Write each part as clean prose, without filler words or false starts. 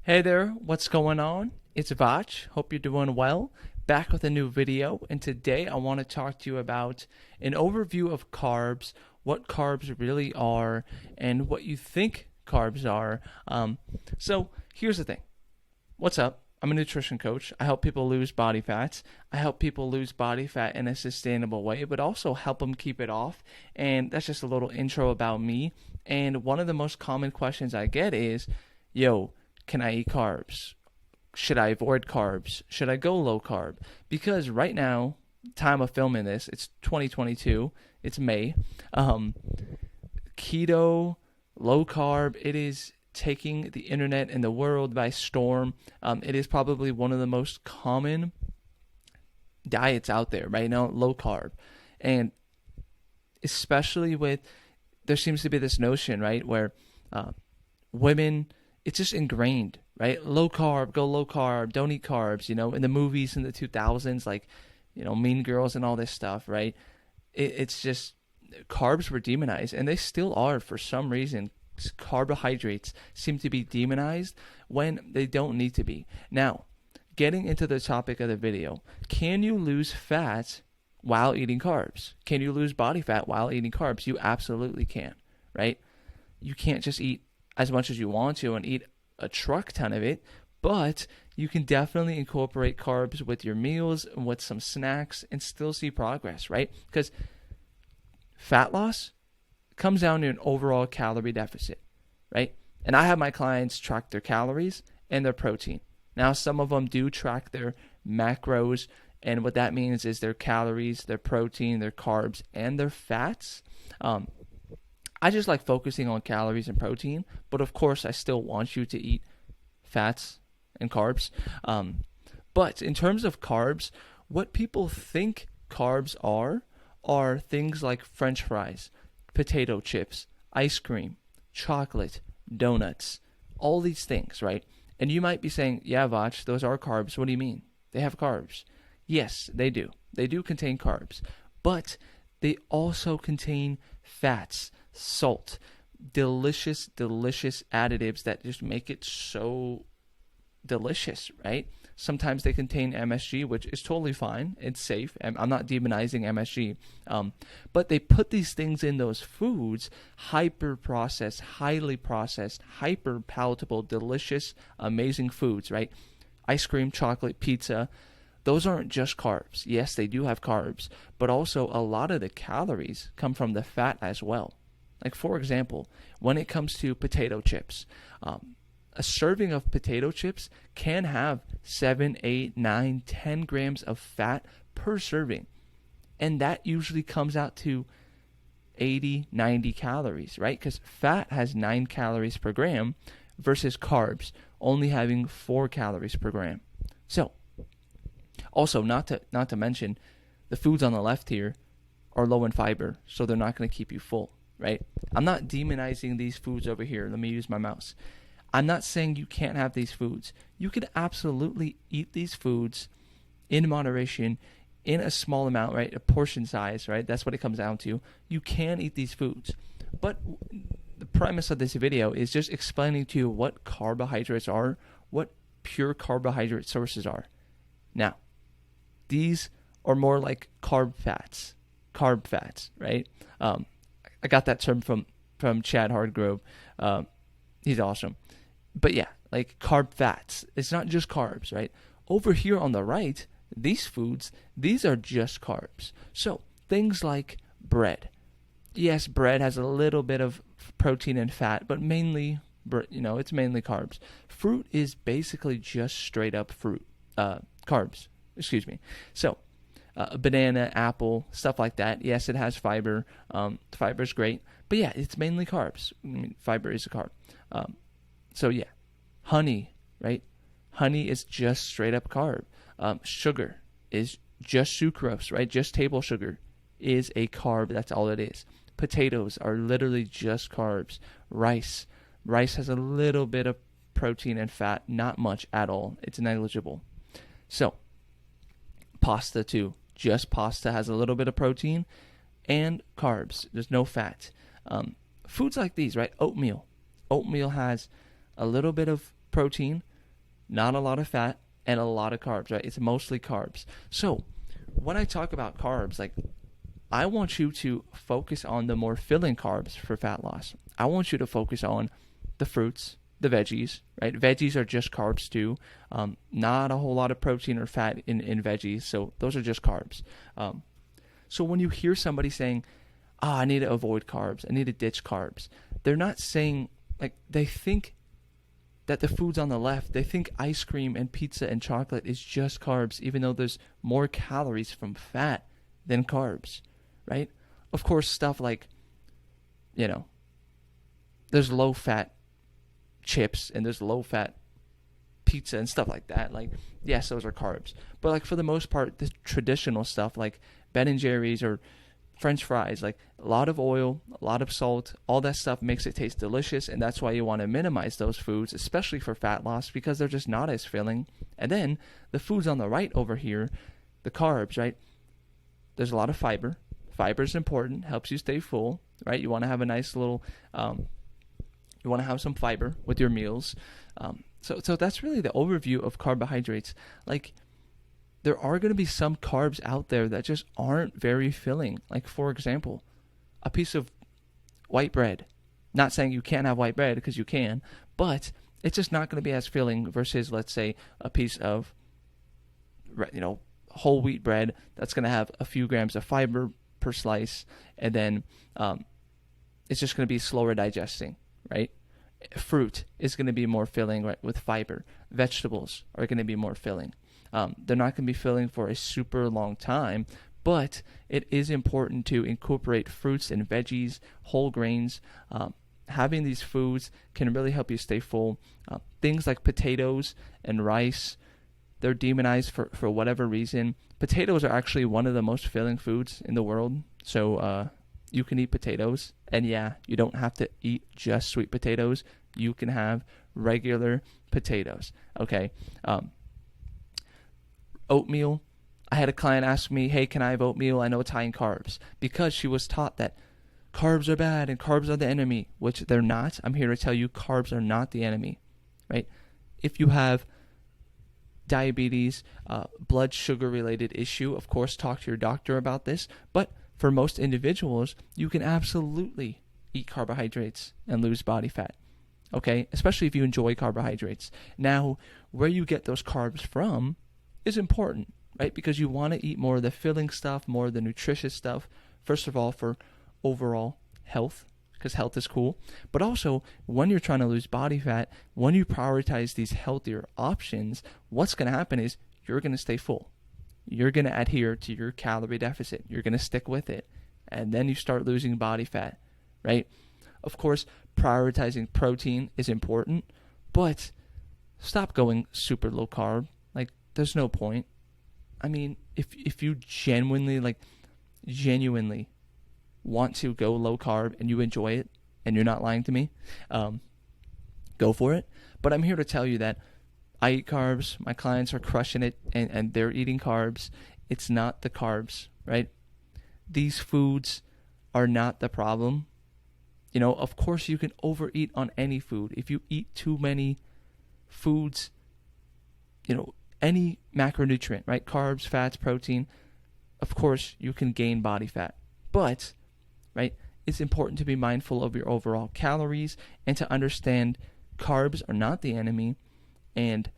Hey there, what's going on? It's Vatche. Hope you're doing well. Back with a new video, and today I want to talk to you about an overview of carbs, what carbs really are, and what you think carbs are. So here's the thing. What's up? I'm a nutrition coach. I help people lose body fat. I help people lose body fat in a sustainable way, but also help them keep it off. And that's just a little intro about me. And one of the most common questions I get is, yo, can I eat carbs? Should I avoid carbs? Should I go low carb? Because right now, time of filming this, it's 2022. It's May. Keto, low carb, it is taking the internet and the world by storm. It is probably one of the most common diets out there right now, low carb. And especially there seems to be this notion, right, where women, it's just ingrained, right? Low carb, go low carb, don't eat carbs, in the movies in the 2000s, like, Mean Girls and all this stuff, right? It's just, carbs were demonized, and they still are for some reason. Carbohydrates seem to be demonized when they don't need to be. Now, getting into the topic of the video, can you lose fat while eating carbs? Can you lose body fat while eating carbs? You absolutely can, right? You can't just eat as much as you want to and eat a truck ton of it, but you can definitely incorporate carbs with your meals and with some snacks and still see progress, right? Because fat loss comes down to an overall calorie deficit, right? And I have my clients track their calories and their protein. Now, some of them do track their macros, and what that means is their calories, their protein, their carbs, and their fats. I just like focusing on calories and protein, but of course I still want you to eat fats and carbs. But in terms of carbs, what people think carbs are things like French fries, potato chips, ice cream, chocolate, donuts, all these things, right? And you might be saying, yeah, Vach, those are carbs. What do you mean? They have carbs. Yes, they do. They do contain carbs, but they also contain fats, salt, delicious additives that just make it so delicious, right? Sometimes they contain MSG, which is totally fine. It's safe. I'm not demonizing MSG. But they put these things in those foods, hyper-processed, highly processed, hyper-palatable, delicious, amazing foods, right? Ice cream, chocolate, pizza. Those aren't just carbs. Yes, they do have carbs, but also a lot of the calories come from the fat as well. Like, for example, when it comes to potato chips, a serving of potato chips can have 7, 8, 9, 10 grams of fat per serving. And that usually comes out to 80, 90 calories, right? Because fat has 9 calories per gram versus carbs only having 4 calories per gram. So, also, not to mention, the foods on the left here are low in fiber, so they're not going to keep you full, right? I'm not demonizing these foods over here. Let me use my mouse. I'm not saying you can't have these foods. You could absolutely eat these foods in moderation, in a small amount, right? A portion size, right? That's what it comes down to. You can eat these foods. But the premise of this video is just explaining to you what carbohydrates are, what pure carbohydrate sources are. Now, these are more like carb fats, right? I got that term from Chad Hardgrove. He's awesome. But yeah, like carb fats. It's not just carbs, right? Over here on the right, these foods, these are just carbs. So things like bread. Yes, bread has a little bit of protein and fat, but mainly, it's mainly carbs. Fruit is basically just straight up carbs. Excuse me. So banana, apple, stuff like that. Yes, it has fiber. Fiber is great. But yeah, it's mainly carbs. I mean, fiber is a carb. So yeah, honey, right? Honey is just straight up carb. Sugar is just sucrose, right? Just table sugar is a carb. That's all it is. Potatoes are literally just carbs. Rice has a little bit of protein and fat, not much at all. It's negligible. So pasta too. Just pasta has a little bit of protein and carbs. There's no fat. Foods like these, right? Oatmeal has a little bit of protein, not a lot of fat, and a lot of carbs, right? It's mostly carbs. So when I talk about carbs, like, I want you to focus on the more filling carbs for fat loss. I want you to focus on the fruits, the veggies, right? Veggies are just carbs too. Not a whole lot of protein or fat in veggies, so those are just carbs. So when you hear somebody saying, I need to avoid carbs, I need to ditch carbs, they're not saying, like, they think that the foods on the left, they think ice cream and pizza and chocolate is just carbs, even though there's more calories from fat than carbs, right? Of course, stuff like, there's low-fat chips and there's low-fat pizza and stuff like that. Like, yes, those are carbs. But, like, for the most part, the traditional stuff like Ben & Jerry's or French fries, like, a lot of oil, a lot of salt, all that stuff makes it taste delicious, and that's why you want to minimize those foods, especially for fat loss, because they're just not as filling. And then the foods on the right over here, the carbs, right? There's a lot of fiber. Fiber is important, helps you stay full, right? You want to have a nice little, you want to have some fiber with your meals. So that's really the overview of carbohydrates. Like, there are going to be some carbs out there that just aren't very filling. Like, for example, a piece of white bread. Not saying you can't have white bread, because you can, but it's just not going to be as filling versus, let's say, a piece of, whole wheat bread that's going to have a few grams of fiber per slice, and then it's just going to be slower digesting, right? Fruit is going to be more filling, right, with fiber. Vegetables are going to be more filling. They're not going to be filling for a super long time, but it is important to incorporate fruits and veggies, whole grains. Having these foods can really help you stay full. Things like potatoes and rice, they're demonized for whatever reason. Potatoes are actually one of the most filling foods in the world, so you can eat potatoes. And yeah, you don't have to eat just sweet potatoes. You can have regular potatoes, okay? Oatmeal. I had a client ask me, hey, can I have oatmeal? I know it's high in carbs. Because she was taught that carbs are bad and carbs are the enemy, which they're not. I'm here to tell you carbs are not the enemy, right? If you have diabetes, blood sugar related issue, of course, talk to your doctor about this. But for most individuals, you can absolutely eat carbohydrates and lose body fat, okay? Especially if you enjoy carbohydrates. Now, where you get those carbs from is important, right? Because you want to eat more of the filling stuff, more of the nutritious stuff, first of all, for overall health, because health is cool. But also, when you're trying to lose body fat, when you prioritize these healthier options, what's going to happen is you're going to stay full. You're going to adhere to your calorie deficit. You're going to stick with it. And then you start losing body fat, right? Of course, prioritizing protein is important, but stop going super low carb. Like, there's no point. I mean, if you genuinely want to go low carb and you enjoy it and you're not lying to me, go for it. But I'm here to tell you that I eat carbs. My clients are crushing it and they're eating carbs. It's not the carbs, right? These foods are not the problem. Of course you can overeat on any food. If you eat too many foods, any macronutrient, right? Carbs, fats, protein, of course you can gain body fat. But, right, it's important to be mindful of your overall calories and to understand carbs are not the enemy, and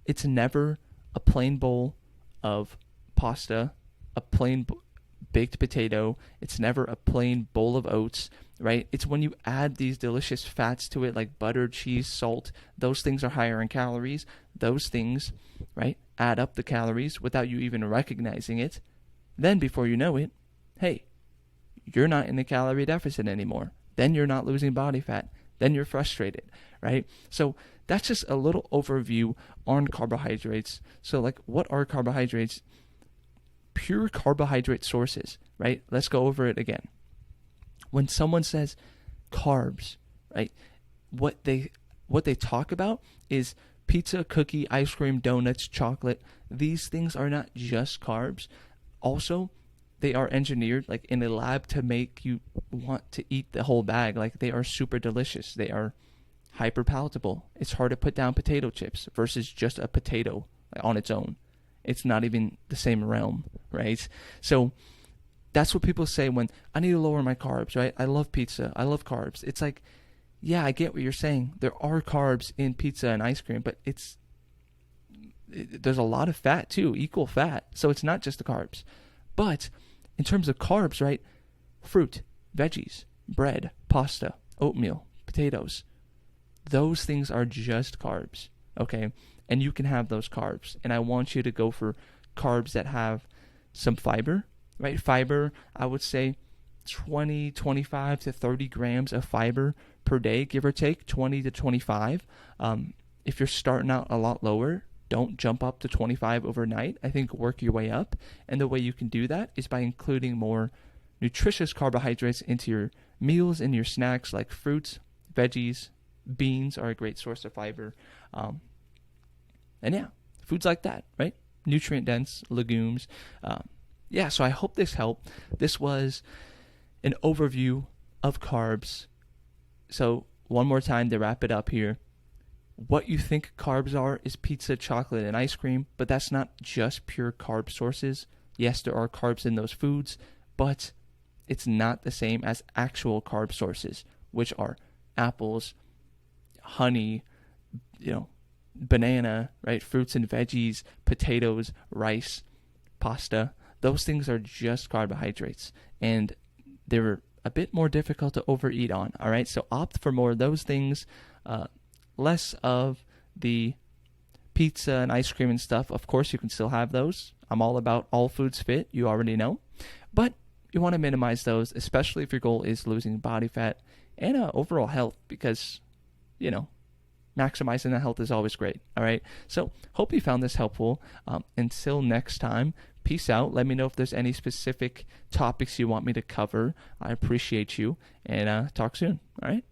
it's never a plain bowl of pasta, a plain baked potato. It's never a plain bowl of oats, right? It's when you add these delicious fats to it, like butter, cheese, salt. Those things are higher in calories. Those things, right, add up the calories without you even recognizing it. Then before you know it, hey, you're not in a calorie deficit anymore. Then you're not losing body fat. Then you're frustrated, right? So that's just a little overview on carbohydrates. So, like, what are carbohydrates? Pure carbohydrate sources, right? Let's go over it again. When someone says carbs, right, what they talk about is pizza, cookie, ice cream, donuts, chocolate. These things are not just carbs. Also, they are engineered like in a lab to make you want to eat the whole bag. Like, they are super delicious. They are hyper palatable. It's hard to put down potato chips versus just a potato on its own. It's not even the same realm, right? So that's what people say when I need to lower my carbs, right? I love pizza. I love carbs. It's like, yeah, I get what you're saying. There are carbs in pizza and ice cream, but there's a lot of fat too, equal fat. So it's not just the carbs. But in terms of carbs, right? Fruit, veggies, bread, pasta, oatmeal, potatoes. Those things are just carbs, okay? And you can have those carbs. And I want you to go for carbs that have some fiber, right? Fiber, I would say 25 to 30 grams of fiber per day, give or take, 20 to 25. If you're starting out a lot lower, don't jump up to 25 overnight. I think work your way up. And the way you can do that is by including more nutritious carbohydrates into your meals and your snacks, like fruits, veggies, beans are a great source of fiber. And yeah, foods like that, right? Nutrient dense, legumes. So I hope this helped. This was an overview of carbs. So one more time to wrap it up here. What you think carbs are is pizza, chocolate, and ice cream, but that's not just pure carb sources. Yes, there are carbs in those foods, but it's not the same as actual carb sources, which are apples, honey, banana, right? Fruits and veggies, potatoes, rice, pasta. Those things are just carbohydrates, and they're a bit more difficult to overeat on, all right? So opt for more of those things, less of the pizza and ice cream and stuff. Of course, you can still have those. I'm all about all foods fit, you already know. But you want to minimize those, especially if your goal is losing body fat and overall health, because, maximizing that health is always great, all right? So hope you found this helpful. Until next time, peace out. Let me know if there's any specific topics you want me to cover. I appreciate you, and talk soon, all right?